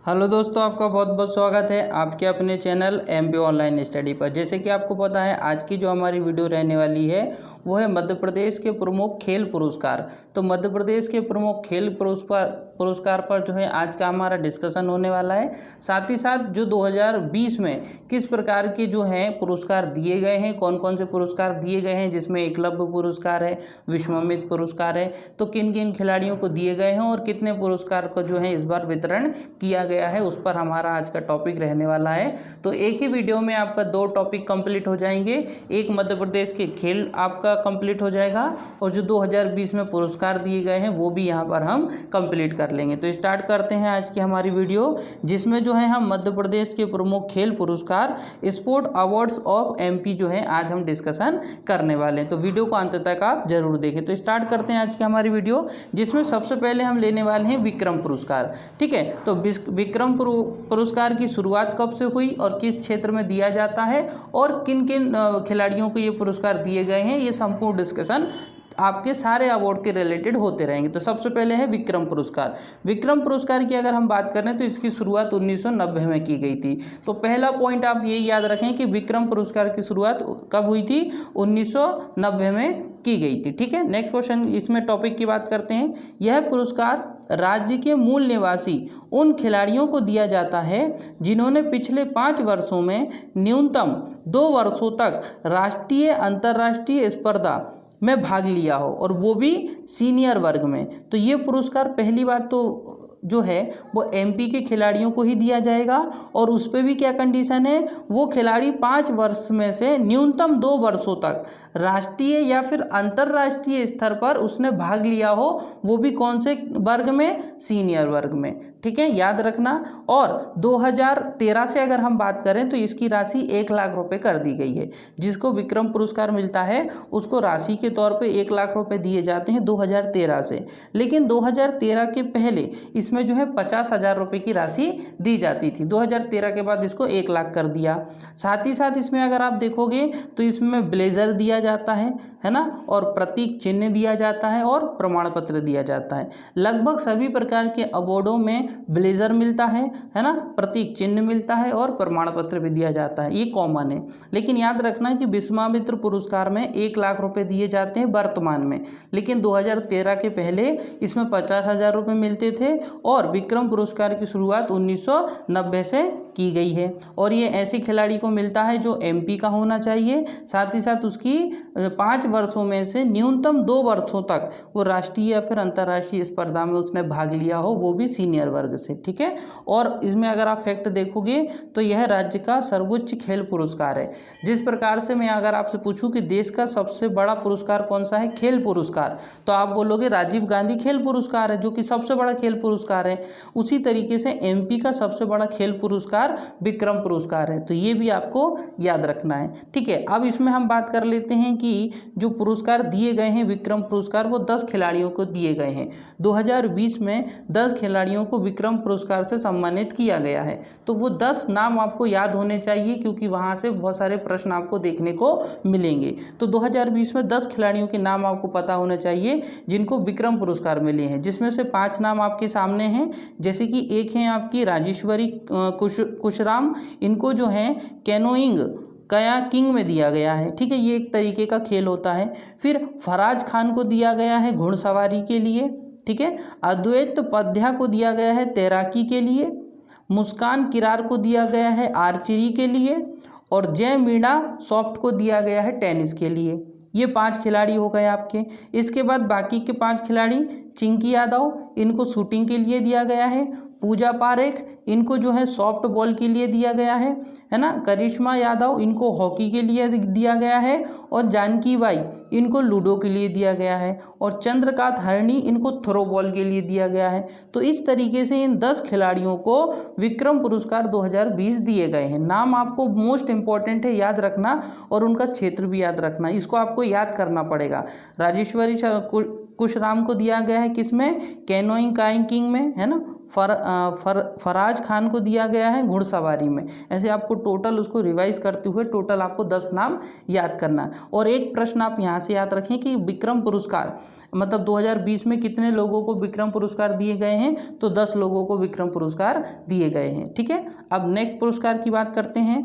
Hello दोस्तों, आपका बहुत बहुत स्वागत है आपके अपने चैनल एमपी ऑनलाइन स्टडी पर। जैसे कि आपको पता है, आज की जो हमारी वीडियो रहने वाली है वो है मध्य प्रदेश के प्रमुख खेल पुरस्कार। तो मध्य प्रदेश के प्रमुख खेल पुरस्कार पर जो है आज का हमारा डिस्कशन होने वाला है। साथ ही साथ जो 2020 में किस प्रकार के जो हैं पुरस्कार दिए गए हैं, कौन कौन से पुरस्कार दिए गए हैं, जिसमें एकलव्य पुरस्कार है, विश्वामित्र पुरस्कार है, तो किन किन खिलाड़ियों को दिए गए हैं और कितने पुरस्कार को जो है इस बार वितरण किया गया है, उस पर हमारा आज का टॉपिक रहने वाला है। तो एक ही वीडियो में आपका दो टॉपिक कंप्लीट हो जाएंगे। एक मध्य प्रदेश के खेल आपका कंप्लीट हो जाएगा और जो 2020 में पुरस्कार दिए गए हैं वो भी यहाँ पर हम कंप्लीट कर लेंगे। तो स्टार्ट करते हैं आज की हमारी वीडियो, जिसमें जो है हम मध्य प्रदेश के प्रमुख खेल पुरस्कार स्पोर्ट अवार्ड्स ऑफ एमपी जो है आज हम डिस्कशन करने वाले हैं। तो वीडियो को अंत तक आप जरूर देखें। तो स्टार्ट करते हैं आज की हमारी वीडियो, जिसमें सबसे पहले हम लेने वाले हैं विक्रम पुरस्कार। ठीक है, तो विक्रम पुरस्कार की शुरुआत कब से हुई और किस क्षेत्र में दिया जाता है और किन किन खिलाड़ियों को ये पुरस्कार दिए गए हैं, ये संपूर्ण डिस्कशन आपके सारे अवार्ड के रिलेटेड होते रहेंगे। तो सबसे पहले है विक्रम पुरस्कार। विक्रम पुरस्कार की अगर हम बात करें तो इसकी शुरुआत 1990 में की गई थी। तो पहला पॉइंट आप ये याद रखें कि विक्रम पुरस्कार की शुरुआत कब हुई थी, 1990 में की गई थी। ठीक है, नेक्स्ट क्वेश्चन, इसमें टॉपिक की बात करते हैं। यह पुरस्कार राज्य के मूल निवासी उन खिलाड़ियों को दिया जाता है जिन्होंने पिछले 5 वर्षों में न्यूनतम 2 वर्षों तक राष्ट्रीय अंतर्राष्ट्रीय स्पर्धा में भाग लिया हो, और वो भी सीनियर वर्ग में। तो ये पुरस्कार पहली बात तो जो है वो एमपी के खिलाड़ियों को ही दिया जाएगा, और उस पर भी क्या कंडीशन है, वो खिलाड़ी 5 वर्ष में से न्यूनतम 2 वर्षों तक राष्ट्रीय या फिर अंतर्राष्ट्रीय स्तर पर उसने भाग लिया हो, वो भी कौन से वर्ग में, सीनियर वर्ग में। ठीक है, याद रखना। और 2013 से अगर हम बात करें तो इसकी राशि 1 लाख रुपए कर दी गई है। जिसको विक्रम पुरस्कार मिलता है उसको राशि के तौर पे 1 लाख रुपए दिए जाते हैं 2013 से। लेकिन 2013 के पहले इसमें जो है 50,000 रुपये की राशि दी जाती थी। 2013 के बाद इसको 1 लाख कर दिया। साथ ही साथ इसमें अगर आप देखोगे तो इसमें ब्लेजर दिया जाता है ना, और प्रतीक चिन्ह दिया जाता है और प्रमाण पत्र दिया जाता है। लगभग सभी प्रकार के अवार्डों में ब्लेजर मिलता है ना, प्रतीक चिन्ह मिलता है और प्रमाण पत्र भी दिया जाता है, ये कॉमन है। लेकिन याद रखना कि विश्वामित्र पुरस्कार में 1 लाख रुपए दिए जाते हैं वर्तमान में, लेकिन 2013 के पहले इसमें 50,000 रुपये मिलते थे। और विक्रम पुरस्कार की शुरुआत 1990 से की गई है, और ये ऐसे खिलाड़ी को मिलता है जो एमपी का होना चाहिए, साथ ही साथ उसकी 5 वर्षों में से न्यूनतम 2 वर्षों तक वो राष्ट्रीय या फिर अंतर्राष्ट्रीय स्पर्धा में उसने भाग लिया हो, वो भी सीनियर वर्ग से। ठीक है, और इसमें अगर आप फैक्ट देखोगे तो यह राज्य का सर्वोच्च खेल पुरस्कार है। जिस प्रकार से मैं अगर आपसे पूछूं कि देश का सबसे बड़ा पुरस्कार कौन सा है, खेल पुरस्कार, तो आप बोलोगे राजीव गांधी खेल पुरस्कार है, जो कि सबसे बड़ा खेल पुरस्कार है। उसी तरीके से एमपी का सबसे बड़ा खेल पुरस्कार विक्रम पुरस्कार है। तो ये भी आपको याद रखना है। ठीक है, अब इसमें हम बात कर लेते हैं कि जो पुरस्कार दिए गए हैं विक्रम पुरस्कार, वो 10 खिलाड़ियों को दिए गए हैं। 2020 में 10 खिलाड़ियों को विक्रम पुरस्कार से सम्मानित किया गया है। तो वो 10 नाम आपको याद होने चाहिए, क्योंकि वहां से बहुत सारे प्रश्न आपको देखने को मिलेंगे। तो 2020 में 10 खिलाड़ियों के नाम आपको पता होने चाहिए जिनको विक्रम पुरस्कार मिले हैं, जिसमें से 5 नाम आपके सामने हैं। जैसे कि एक है आपकी राजेश्वरी कुशराम, इनको जो है कैनोइंग कयाकिंग में दिया गया है। ठीक है, ये एक तरीके का खेल होता है। फिर फराज खान को दिया गया है घुड़सवारी के लिए। ठीक है, अद्वैत पध्या को दिया गया है तैराकी के लिए, मुस्कान किरार को दिया गया है आर्चरी के लिए, और जय मीणा सॉफ्ट को दिया गया है टेनिस के लिए। ये 5 खिलाड़ी हो गए आपके। इसके बाद बाकी के 5 खिलाड़ी, चिंकी यादव, इनको शूटिंग के लिए दिया गया है। पूजा पारेख, इनको जो है सॉफ्ट बॉल के लिए दिया गया है ना। करिश्मा यादव, इनको हॉकी के लिए दिया गया है। और जानकी बाई, इनको लूडो के लिए दिया गया है। और चंद्रकांत हरणी, इनको थ्रो बॉल के लिए दिया गया है। तो इस तरीके से इन 10 खिलाड़ियों को विक्रम पुरस्कार 2020 दिए गए हैं। नाम आपको मोस्ट इंपॉर्टेंट है, याद रखना, और उनका क्षेत्र भी याद रखना, इसको आपको याद करना पड़ेगा। राजेश्वरी कुशराम को दिया गया है किसमें, कैनोइंग काइकिंग में, है ना। फराज खान को दिया गया है घुड़सवारी में। ऐसे आपको टोटल उसको रिवाइज करते हुए टोटल आपको 10 नाम याद करना है। और एक प्रश्न आप यहाँ से याद रखें कि विक्रम पुरस्कार मतलब 2020 में कितने लोगों को विक्रम पुरस्कार दिए गए हैं, तो 10 लोगों को विक्रम पुरस्कार दिए गए हैं। ठीक है, अब नेक्स्ट पुरस्कार की बात करते हैं,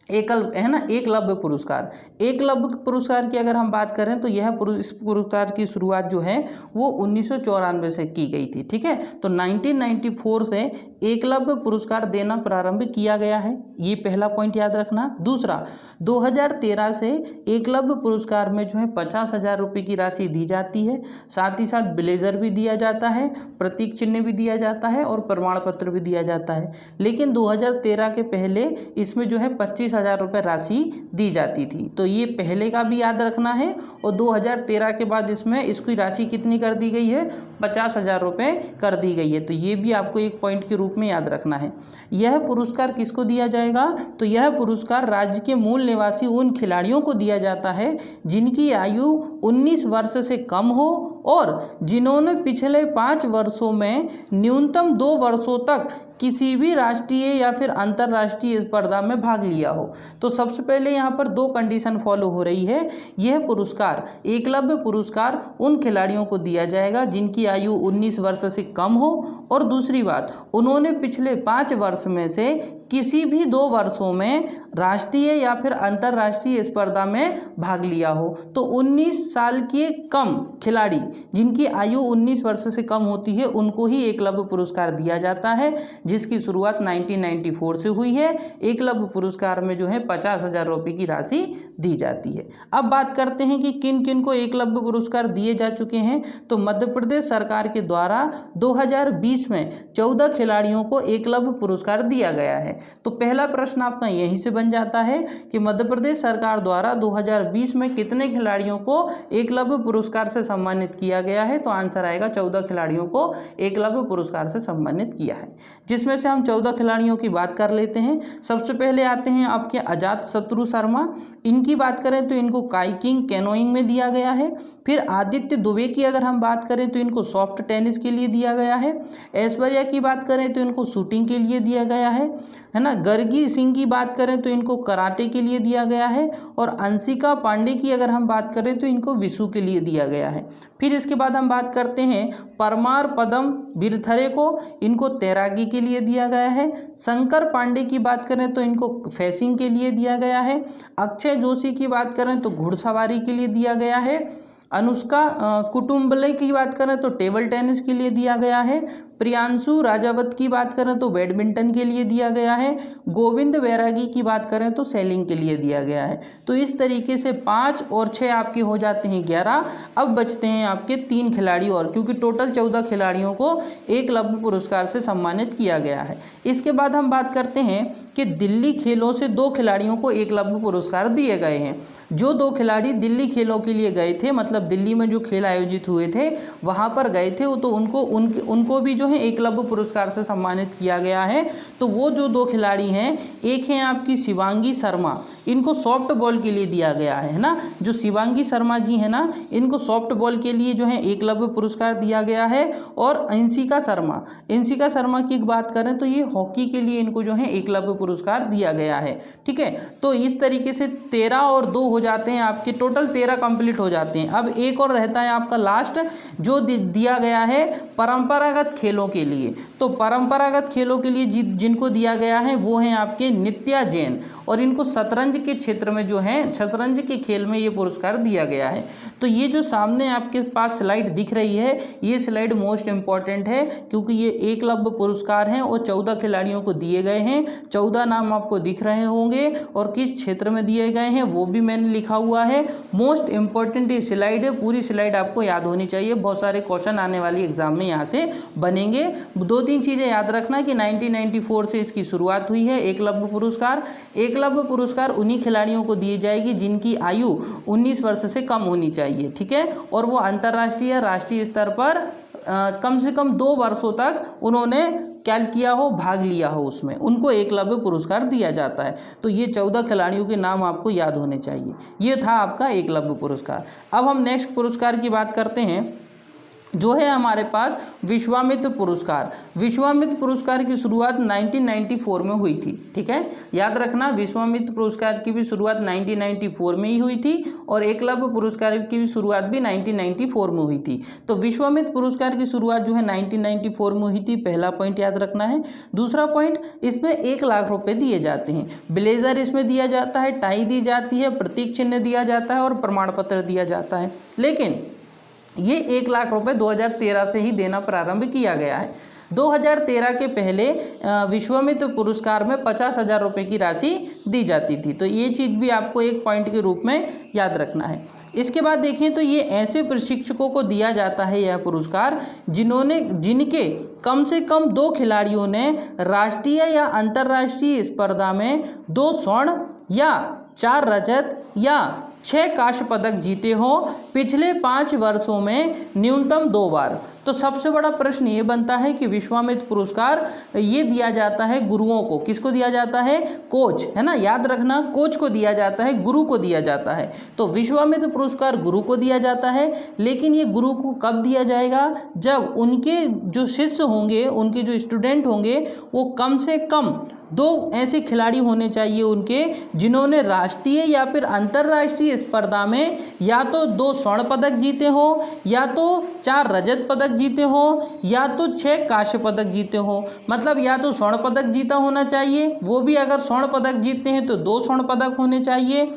एकलव्य पुरस्कार। एकलव्य पुरस्कार की अगर हम बात करें तो इस पुरस्कार की शुरुआत जो है वो 1994 से की गई थी। ठीक है, तो 1994 से एकलव्य पुरस्कार देना प्रारंभ किया गया है, ये पहला पॉइंट याद रखना। दूसरा, 2013 से एकलव्य पुरस्कार में जो है 50,000 रुपये की राशि दी जाती है, साथ ही साथ ब्लेजर भी दिया जाता है, प्रतीक चिन्ह भी दिया जाता है और प्रमाण पत्र भी दिया जाता है। लेकिन 2013 के पहले इसमें जो है 25,000 रुपये राशि दी जाती थी, तो ये पहले का भी याद रखना है। और 2013 के बाद इसमें इसकी राशि कितनी कर दी गई है, 50,000 रुपये कर दी गई है, तो ये भी आपको एक पॉइंट के रूप में याद रखना है। यह पुरस्कार किसको दिया जाएगा, तो यह पुरस्कार राज्य के मूल निवासी उन खिलाड़ियों को दिया जाता है जिनकी आयु 19 वर्ष से कम हो और जिन्होंने पिछले 5 वर्षों में न्यूनतम 2 वर्षों तक किसी भी राष्ट्रीय या फिर अंतर्राष्ट्रीय स्पर्धा में भाग लिया हो। तो सबसे पहले यहाँ पर 2 कंडीशन फॉलो हो रही है। यह पुरस्कार, एकलव्य पुरस्कार, उन खिलाड़ियों को दिया जाएगा जिनकी आयु 19 वर्ष से कम हो, और दूसरी बात, उन्होंने पिछले 5 वर्ष में से किसी भी 2 वर्षों में राष्ट्रीय या फिर अंतर्राष्ट्रीय स्पर्धा में भाग लिया हो। तो 19 साल के कम खिलाड़ी जिनकी आयु 19 वर्ष से कम होती है उनको ही एकलव्य पुरस्कार दिया जाता है, जिसकी शुरुआत 1994 से हुई है। एकलव्य पुरस्कार में जो है 50,000 रुपये की राशि दी जाती है। अब बात करते हैं कि किन किन को एकलव्य पुरस्कार दिए जा चुके हैं। तो मध्य प्रदेश सरकार के द्वारा 2020 में 14 खिलाड़ियों को एकलव्य पुरस्कार दिया गया है। तो पहला प्रश्न आपका यहीं से बन जाता है कि मध्य प्रदेश सरकार द्वारा 2020 में कितने खिलाड़ियों को एकलव्य पुरस्कार से सम्मानित किया गया है, तो आंसर आएगा 14 खिलाड़ियों को एकलव्य पुरस्कार से सम्मानित किया है, जिसमें से हम 14 खिलाड़ियों की बात कर लेते हैं। सबसे पहले आते हैं आपके अजातशत्रु शर्मा। इनकी बात करें तो इनको काइकिंग कैनोइंग में दिया गया है। फिर आदित्य दुबे की अगर हम बात करें तो इनको सॉफ्ट टेनिस के लिए दिया गया है। ऐश्वर्या की बात करें तो इनको शूटिंग के लिए दिया गया है ना। गर्गी सिंह की बात करें तो इनको कराटे के लिए दिया गया है। और अंशिका पांडे की अगर हम बात करें तो इनको विशु के लिए दिया गया है। फिर इसके बाद हम बात करते हैं परमार पदम बिरथरे को, इनको तैराकी के लिए दिया गया है। शंकर पांडे की बात करें तो इनको फेंसिंग के लिए दिया गया है। अक्षय जोशी की बात करें तो घुड़सवारी के लिए दिया गया है। अनुष्का कुटुम्बले की बात करें तो टेबल टेनिस के लिए दिया गया है। प्रियांशु राजावत की बात करें तो बैडमिंटन के लिए दिया गया है। गोविंद बैरागी की बात करें तो सेलिंग के लिए दिया गया है। तो इस तरीके से 5 और 6 आपके हो जाते हैं 11। अब बचते हैं आपके 3 खिलाड़ी और, क्योंकि टोटल 14 खिलाड़ियों को एकलव्य पुरस्कार से सम्मानित किया गया है। इसके बाद हम बात करते हैं कि दिल्ली खेलों से 2 खिलाड़ियों को एकलव्य पुरस्कार दिए गए हैं। जो 2 खिलाड़ी दिल्ली खेलों के लिए गए थे, मतलब दिल्ली में जो खेल आयोजित हुए थे वहाँ पर गए थे, तो उनको भी जो है एकलव्य पुरस्कार से सम्मानित किया गया है। तो वो जो 2 खिलाड़ी हैं, एक हैं आपकी शिवांगी शर्मा, इनको सॉफ्ट बॉल के लिए दिया गया है ना। जो शिवांगी शर्मा जी है ना, इनको सॉफ्ट बॉल के लिए जो है एकलव्य पुरस्कार दिया गया है। और अंशिका शर्मा की बात करें तो ये हॉकी के लिए इनको जो है एकलव्य पुरस्कार दिया गया है। ठीक है, तो इस तरीके से 13 और 2 हो जाते हैं आपके, टोटल 13 कंप्लीट हो जाते हैं। अब एक और रहता है आपका लास्ट, जो दिया गया है परंपरागत खेलों के लिए। तो परंपरागत खेलों के लिए जिनको दिया गया है वो हैं आपके नित्या जैन, और इनको शतरंज के क्षेत्र में जो है, शतरंज के खेल में ये पुरस्कार दिया गया है। तो ये जो सामने आपके पास स्लाइड दिख रही है, ये स्लाइड मोस्ट इंपॉर्टेंट है, क्योंकि ये एकलव्य पुरस्कार हैं और 14 खिलाड़ियों को दिए गए हैं। 14 नाम आपको दिख रहे होंगे और किस क्षेत्र में दिए गए हैं वो भी मैंने लिखा हुआ है। मोस्ट इंपॉर्टेंट ये स्लाइड है, पूरी स्लाइड आपको याद होनी चाहिए। बहुत सारे क्वेश्चन आने वाली एग्जाम में यहाँ से बनेंगे। 2-3 चीज़ें याद रखना कि 1994 से इसकी शुरुआत हुई है एकलव्य पुरस्कार। एकलव्य पुरस्कार उन्हीं खिलाड़ियों को दी जाएगी जिनकी आयु 19 वर्ष से कम होनी चाहिए। ठीक है, और वो अंतर्राष्ट्रीय या राष्ट्रीय स्तर पर कम से कम 2 वर्षों तक उन्होंने क्या किया हो, भाग लिया हो, उसमें उनको एकलव्य पुरस्कार दिया जाता है। तो ये 14 खिलाड़ियों के नाम आपको याद होने चाहिए। ये था आपका एकलव्य पुरस्कार। अब हम नेक्स्ट पुरस्कार की बात करते हैं, जो है हमारे पास विश्वामित्र पुरस्कार। विश्वामित्र पुरस्कार की शुरुआत 1994 में हुई थी। ठीक है, याद रखना, विश्वामित्र पुरस्कार की भी शुरुआत 1994 में ही हुई थी और एकलव्य पुरस्कार की भी शुरुआत भी 1994 में हुई थी। तो विश्वामित्र पुरस्कार की शुरुआत जो है 1994 में हुई थी, पहला पॉइंट याद रखना है। दूसरा पॉइंट, इसमें 1 लाख रुपए दिए जाते हैं। ब्लेजर इसमें दिया जाता है, टाई दी जाती है, प्रतीक चिन्ह दिया जाता है और प्रमाण पत्र दिया जाता है। लेकिन ये 1 लाख रुपए 2013 से ही देना प्रारंभ किया गया है। 2013 के पहले विश्वामित्र पुरस्कार में 50,000 रुपये की राशि दी जाती थी। तो ये चीज़ भी आपको एक पॉइंट के रूप में याद रखना है। इसके बाद देखें तो ये ऐसे प्रशिक्षकों को दिया जाता है यह पुरस्कार जिनके कम से कम 2 खिलाड़ियों ने राष्ट्रीय या अंतर्राष्ट्रीय स्पर्धा में 2 स्वर्ण या 4 रजत या 6 कांस्य पदक जीते हों पिछले 5 वर्षों में न्यूनतम 2 बार। तो सबसे बड़ा प्रश्न ये बनता है कि विश्वामित्र पुरस्कार ये दिया जाता है गुरुओं को। किसको दिया जाता है? कोच, है ना, याद रखना, कोच को दिया जाता है, गुरु को दिया जाता है। तो विश्वामित्र पुरस्कार गुरु को दिया जाता है, लेकिन ये गुरु को कब दिया जाएगा? जब उनके जो शिष्य होंगे, उनके जो स्टूडेंट होंगे, वो कम से कम 2 ऐसे खिलाड़ी होने चाहिए उनके जिन्होंने राष्ट्रीय या फिर अंतर्राष्ट्रीय स्पर्धा में या तो 2 स्वर्ण पदक जीते हो, या तो 4 रजत पदक जीते हो, या तो 6 कांस्य पदक जीते हो। मतलब या तो स्वर्ण पदक जीता होना चाहिए, वो भी अगर स्वर्ण पदक जीतते हैं तो 2 स्वर्ण पदक होने चाहिए,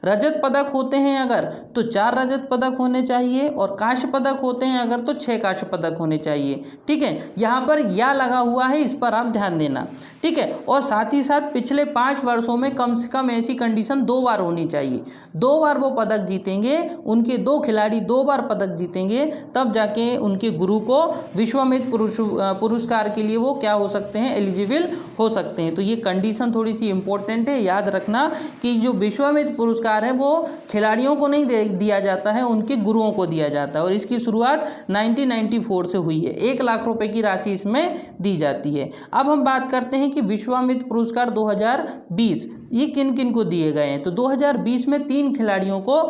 रजत पदक होते हैं अगर तो 4 रजत पदक होने चाहिए, और कांस्य पदक होते हैं अगर तो 6 कांस्य पदक होने चाहिए। ठीक है, यहाँ पर या लगा हुआ है, इस पर आप ध्यान देना। ठीक है, और साथ ही साथ पिछले 5 वर्षों में कम से कम ऐसी कंडीशन 2 बार होनी चाहिए। 2 बार वो पदक जीतेंगे, उनके 2 खिलाड़ी 2 बार पदक जीतेंगे, तब जाके उनके गुरु को विश्वामित्र पुरस्कार के लिए वो क्या हो सकते हैं? एलिजिबल हो सकते हैं। तो ये कंडीशन थोड़ी सी इंपॉर्टेंट है, याद रखना कि जो विश्वामित्र पुरस्कार है वो खिलाड़ियों को नहीं दिया जाता है, उनके गुरुओं को दिया जाता है, और इसकी शुरुआत 1994 से हुई है। 1 लाख रुपए की राशि इसमें दी जाती है। अब हम बात करते हैं कि विश्वामित्र पुरस्कार 2020 ये किन किन को दिए गए हैं। तो 2020 में 3 खिलाड़ियों को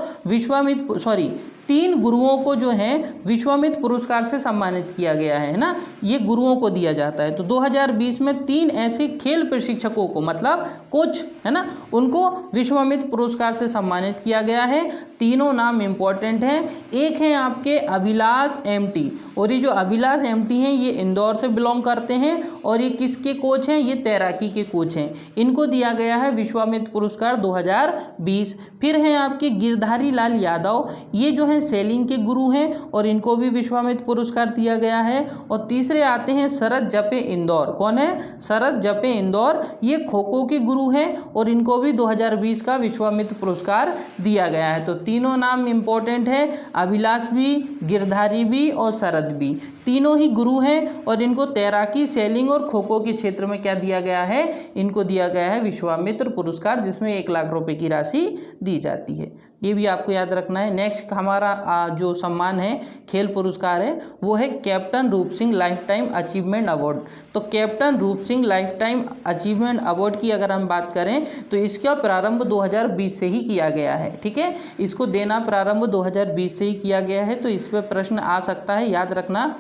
3 गुरुओं को जो है विश्वामित्र पुरस्कार से सम्मानित किया गया है ना, ये गुरुओं को दिया जाता है। तो 2020 में 3 ऐसे खेल प्रशिक्षकों को, मतलब कोच है ना, उनको विश्वामित्र पुरस्कार से सम्मानित किया गया है। तीनों नाम इंपॉर्टेंट हैं। एक है आपके अभिलाष एमटी, और ये जो अभिलाष एमटी हैं ये इंदौर से बिलोंग करते हैं, और ये किसके कोच हैं? ये तैराकी के कोच हैं। इनको दिया गया है विश्वामित्र पुरस्कार 2020। फिर हैं आपके गिरधारी लाल यादव, ये जो है सेलिंग के गुरु हैं, और इनको भी विश्वामित्र पुरस्कार दिया गया है। और तीसरे आते हैं शरद जपे इंदौर। कौन है? शरद जपे इंदौर, ये खो खो के गुरु हैं, और इनको भी 2020 का विश्वामित्र पुरस्कार दिया गया है। तो तीनों नाम इंपॉर्टेंट है, अभिलाष भी, गिरधारी भी और शरद भी, तीनों ही गुरु हैं, और इनको तैराकी, सेलिंग और खो खो के क्षेत्र में क्या दिया गया है? इनको दिया गया है विश्वामित्र पुरस्कार, जिसमें 1 लाख रुपए की राशि दी जाती है। ये भी आपको याद रखना है। नेक्स्ट हमारा जो सम्मान है, खेल पुरस्कार है, वो है कैप्टन रूप Singh life time achievement award. तो कैप्टन रूप Singh life time achievement award की अगर हम बात करें तो इसका प्रारंभ 2020 से ही किया गया है। ठीक है, इसको देना प्रारंभ 2020 से ही किया गया है। तो इस पर प्रश्न आ सकता है, याद रखना।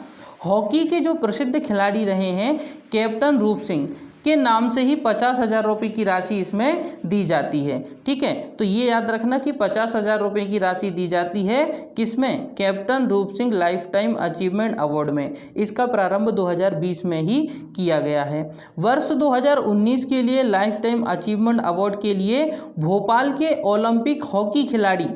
हॉकी के जो प्रसिद्ध खिलाड़ी रहे हैं कैप्टन रूप सिंह के नाम से ही 50,000 रुपये की राशि इसमें दी जाती है। ठीक है, तो ये याद रखना कि 50,000 रुपये की राशि दी जाती है किसमें? कैप्टन रूप Singh life time achievement award में। इसका प्रारंभ 2020 में ही किया गया है। वर्ष 2019 के लिए लाइफ टाइम अचीवमेंट अवार्ड के लिए भोपाल के ओलंपिक हॉकी खिलाड़ी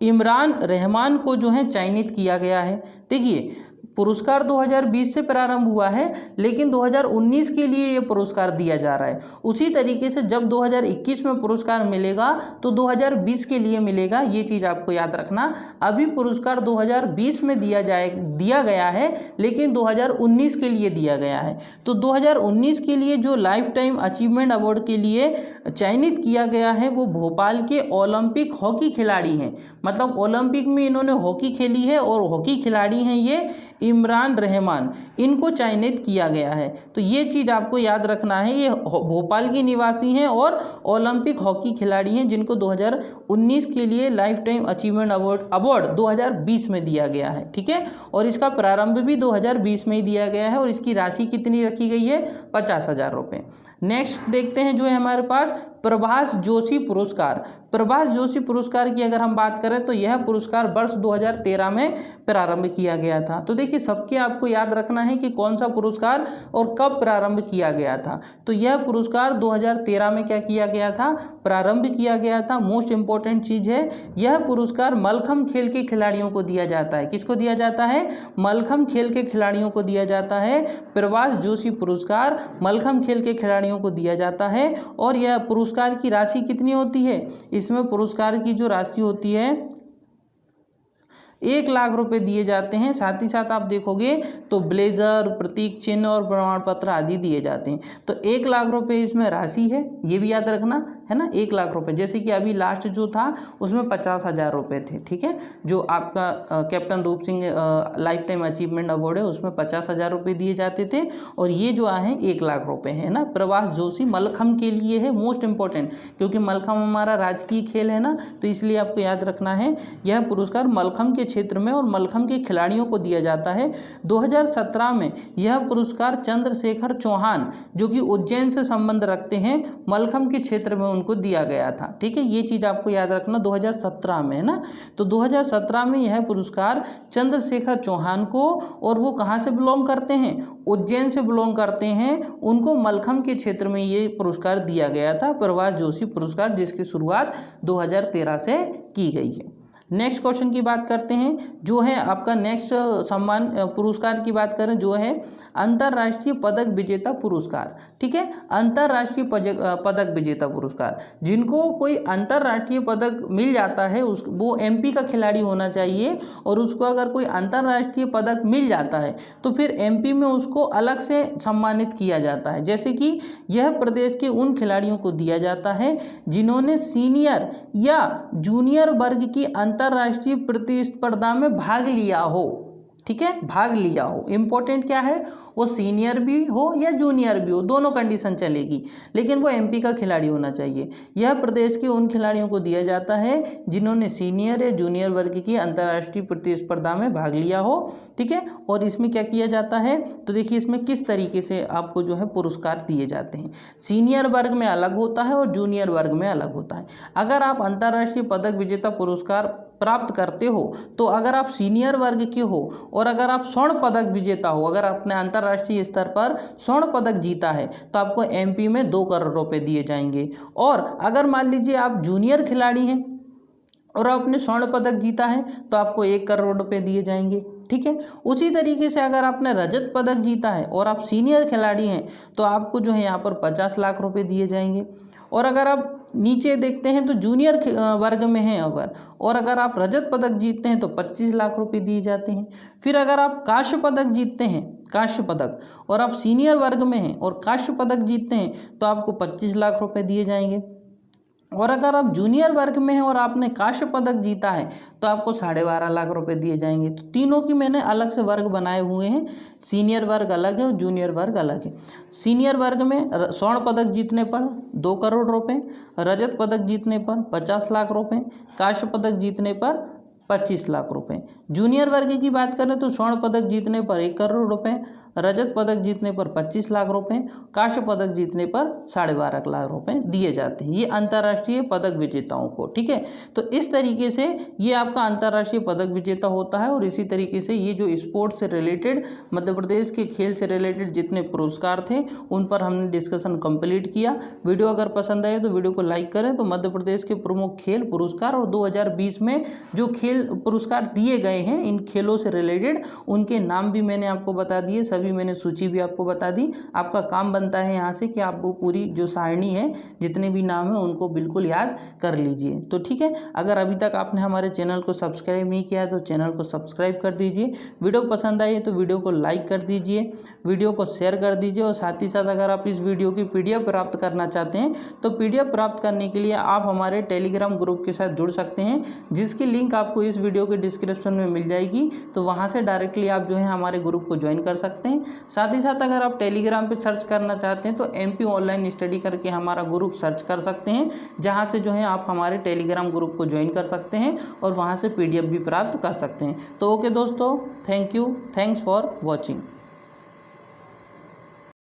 इमरान रहमान को जो है चयनित किया गया है। देखिए, पुरस्कार 2020 से प्रारंभ हुआ है, लेकिन 2019 के लिए ये पुरस्कार दिया जा रहा है। उसी तरीके से जब 2021 में पुरस्कार मिलेगा तो 2020 के लिए मिलेगा, ये चीज़ आपको याद रखना। अभी पुरस्कार 2020 में दिया गया है, लेकिन 2019 के लिए दिया गया है। तो 2019 के लिए जो लाइफ टाइम अचीवमेंट अवार्ड के लिए चयनित किया गया है वो भोपाल के ओलंपिक हॉकी खिलाड़ी हैं। मतलब ओलंपिक में इन्होंने हॉकी खेली है और हॉकी खिलाड़ी हैं ये इमरान रहमान, इनको चयनित किया गया है। तो ये चीज़ आपको याद रखना है। ये भोपाल के निवासी हैं और ओलंपिक हॉकी खिलाड़ी हैं, जिनको 2019 के लिए लाइफ टाइम अचीवमेंट अवार्ड 2020 में दिया गया है। ठीक है, और इसका प्रारंभ भी 2020 में ही दिया गया है और इसकी राशि कितनी रखी गई है? 50,000 रुपये। नेक्स्ट देखते हैं जो है हमारे पास प्रभाष जोशी पुरस्कार। प्रभाष जोशी पुरस्कार की अगर हम बात करें तो यह पुरस्कार वर्ष 2013 में प्रारंभ किया गया था। तो देखिए, सबके आपको याद रखना है कि कौन सा पुरस्कार और कब प्रारंभ किया गया था। तो यह पुरस्कार 2013 में क्या किया गया था? प्रारंभ किया गया था। मोस्ट इंपॉर्टेंट चीज़ है, यह पुरस्कार मलखम्ब खेल के खिलाड़ियों को दिया जाता है। किसको दिया जाता है? मलखम्ब खेल के खिलाड़ियों को दिया जाता है। प्रभाष जोशी पुरस्कार मलखम्ब खेल के खिलाड़ियों को दिया जाता है। और यह पुरस्कार की राशि कितनी होती है? इसमें पुरस्कार की जो राशि होती है 1 लाख रुपए दिए जाते हैं। साथ ही साथ आप देखोगे तो ब्लेजर, प्रतीक चिन्ह और प्रमाण पत्र आदि दिए जाते हैं। तो 1 लाख रुपए इसमें राशि है, ये भी याद रखना है ना। 1 लाख रुपए, जैसे कि अभी लास्ट जो था उसमें 50,000 रुपये थे। ठीक है, जो आपका कैप्टन रूप Singh life time achievement award है उसमें 50,000 रुपये दिए जाते थे और ये जो है 1 लाख रुपये है ना। प्रभाष जोशी मलखम्ब के लिए है, मोस्ट इंपॉर्टेंट, क्योंकि मलखम्ब हमारा राजकीय खेल है ना, तो इसलिए आपको याद रखना है यह पुरस्कार मलखम्ब के क्षेत्र में और मलखम्ब के खिलाड़ियों को दिया जाता है। 2017 में यह पुरस्कार चंद्रशेखर चौहान, जो कि उज्जैन से संबंध रखते हैं, मलखम्ब के क्षेत्र में उनको दिया गया था। ठीक है, ये चीज़ आपको याद रखना 2017 में है ना। तो 2017 में यह पुरस्कार चंद्रशेखर चौहान को, और वो कहाँ से बिलोंग करते हैं? उज्जैन से बिलोंग करते हैं, उनको मलखम्ब के क्षेत्र में ये पुरस्कार दिया गया था, प्रभाष जोशी पुरस्कार, जिसकी शुरुआत 2013 से की गई है। नेक्स्ट क्वेश्चन की बात करते हैं, जो है आपका नेक्स्ट सम्मान पुरस्कार की बात करें, जो है अंतर्राष्ट्रीय पदक विजेता पुरस्कार। ठीक है, अंतर्राष्ट्रीय पदक विजेता पुरस्कार, जिनको कोई अंतर्राष्ट्रीय पदक मिल जाता है वो एमपी का खिलाड़ी होना चाहिए, और उसको अगर कोई अंतर्राष्ट्रीय पदक मिल जाता है तो फिर एमपी में उसको अलग से सम्मानित किया जाता है। जैसे कि यह प्रदेश के उन खिलाड़ियों को दिया जाता है जिन्होंने सीनियर या जूनियर वर्ग की अंतर्राष्ट्रीय प्रतिस्पर्धा में भाग लिया हो। ठीक है, भाग लिया हो। इंपॉर्टेंट क्या है? वो सीनियर भी हो या जूनियर भी हो, दोनों कंडीशन चलेगी, लेकिन वो एमपी का खिलाड़ी होना चाहिए। यह प्रदेश के उन खिलाड़ियों को दिया जाता है जिन्होंने सीनियर या जूनियर वर्ग की अंतर्राष्ट्रीय प्रतिस्पर्धा में भाग लिया हो। ठीक है, और इसमें क्या किया जाता है, तो देखिए इसमें किस तरीके से आपको जो है पुरस्कार दिए जाते हैं। सीनियर वर्ग में अलग होता है और जूनियर वर्ग में अलग होता है। अगर आप अंतर्राष्ट्रीय पदक विजेता पुरस्कार प्राप्त करते हो तो अगर आप सीनियर वर्ग के हो और अगर आप स्वर्ण पदक विजेता हो, अगर आपने अंतर्राष्ट्रीय स्तर पर स्वर्ण पदक जीता है तो आपको एमपी में 2 करोड़ रुपए दिए जाएंगे। और अगर मान लीजिए आप जूनियर खिलाड़ी हैं और आपने स्वर्ण पदक जीता है तो आपको 1 करोड़ रुपए दिए जाएंगे। ठीक है, उसी तरीके से अगर आपने रजत पदक जीता है और आप सीनियर खिलाड़ी हैं तो आपको जो है यहाँ पर 50 लाख रुपए दिए जाएंगे। और अगर आप नीचे देखते हैं तो जूनियर वर्ग में हैं अगर आप रजत पदक जीतते हैं तो 25 लाख रुपए दिए जाते हैं। फिर अगर आप कांस्य पदक जीतते हैं, कांस्य पदक, और आप सीनियर वर्ग में हैं और कांस्य पदक जीतते हैं तो आपको 25 लाख रुपए दिए जाएंगे। और अगर आप जूनियर वर्ग में हैं और आपने कांस्य पदक जीता है तो आपको 12.5 लाख रुपए दिए जाएंगे। तो तीनों की मैंने अलग से वर्ग बनाए हुए हैं, सीनियर वर्ग अलग है और जूनियर वर्ग अलग है। सीनियर वर्ग में स्वर्ण पदक जीतने पर 2 करोड़ रुपए, रजत पदक जीतने पर 50 लाख रुपए, कांस्य पदक जीतने पर 25 लाख रुपए। जूनियर वर्ग की बात करें तो स्वर्ण पदक जीतने पर 1 करोड़ रुपए, रजत पदक जीतने पर 25 लाख रुपए, कांस्य पदक जीतने पर 12.5 लाख रुपए दिए जाते हैं, ये अंतर्राष्ट्रीय पदक विजेताओं को। ठीक है, तो इस तरीके से ये आपका अंतर्राष्ट्रीय पदक विजेता होता है। और इसी तरीके से ये जो स्पोर्ट्स से रिलेटेड, मध्य प्रदेश के खेल से रिलेटेड जितने पुरस्कार थे उन पर हमने डिस्कशन कंप्लीट किया। वीडियो अगर पसंद आए तो वीडियो को लाइक करें। तो मध्य प्रदेश के प्रमुख खेल पुरस्कार और 2020 में जो खेल पुरस्कार दिए गए हैं इन खेलों से रिलेटेड, उनके नाम भी मैंने आपको बता दिए। सभी भी मैंने सूची भी आपको बता दी। आपका काम बनता है यहाँ से कि आप वो पूरी जो सारणी है, जितने भी नाम है उनको बिल्कुल याद कर लीजिए। तो ठीक है, अगर अभी तक आपने हमारे चैनल को सब्सक्राइब नहीं किया है तो चैनल को सब्सक्राइब कर दीजिए। वीडियो पसंद आई है तो वीडियो को लाइक कर दीजिए, वीडियो को शेयर कर दीजिए, और साथ ही साथ अगर आप इस वीडियो की PDF प्राप्त करना चाहते हैं तो PDF प्राप्त करने के लिए आप हमारे टेलीग्राम ग्रुप के साथ जुड़ सकते हैं, जिसकी लिंक आपको इस वीडियो के डिस्क्रिप्शन में मिल जाएगी। तो वहां से डायरेक्टली आप जो है हमारे ग्रुप को ज्वाइन कर सकते हैं। साथ ही साथ अगर आप टेलीग्राम पे सर्च करना चाहते हैं तो MP ऑनलाइन स्टडी करके हमारा ग्रुप सर्च कर सकते हैं, जहां से जो है आप हमारे टेलीग्राम ग्रुप को ज्वाइन कर सकते हैं और वहां से PDF भी प्राप्त कर सकते हैं। तो ओके दोस्तों, thank you, thanks for watching.